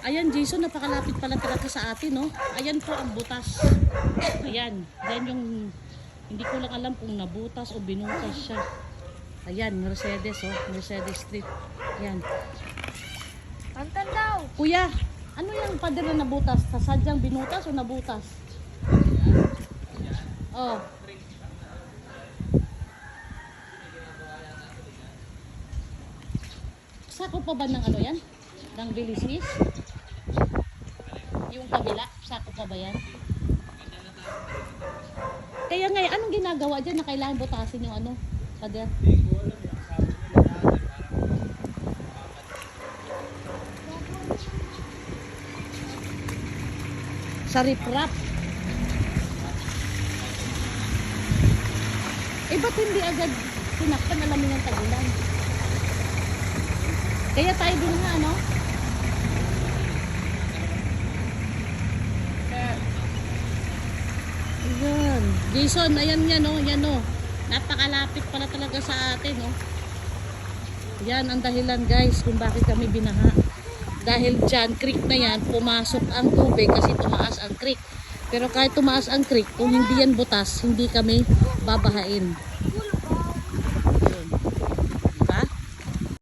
Ayan, Jason, napakalapit pala talaga sa atin, no? Ayan po ang butas. Ayan. Ayan yung, hindi ko lang alam kung nabutas o binutas siya. Ayan, Mercedes, oh. Mercedes Street. Ayan. Antan daw. Kuya, ano yung pader na nabutas? Sasadyang binutas o nabutas? Oh. Sako pa ba ng ano yan? Ng bilisis? Yung kabila, sako pa ba yan? Kaya nga, anong ginagawa dyan na kailangan butasin yung ano? Pader? Sa riprap. Eh, ba't hindi agad tinakpan? Alamin ng tagulan. Kaya tayo din nga, ano? Ayan. Jason, ayan yan, no? Yan, no? Napakalapit pala talaga sa atin, no? Yan ang dahilan, guys, kung bakit kami binaha. Dahil dyan, creek na yan, pumasok ang tubig kasi tumaas ang creek. Pero kahit tumaas ang creek, kung hindi yan butas, hindi kami babahain.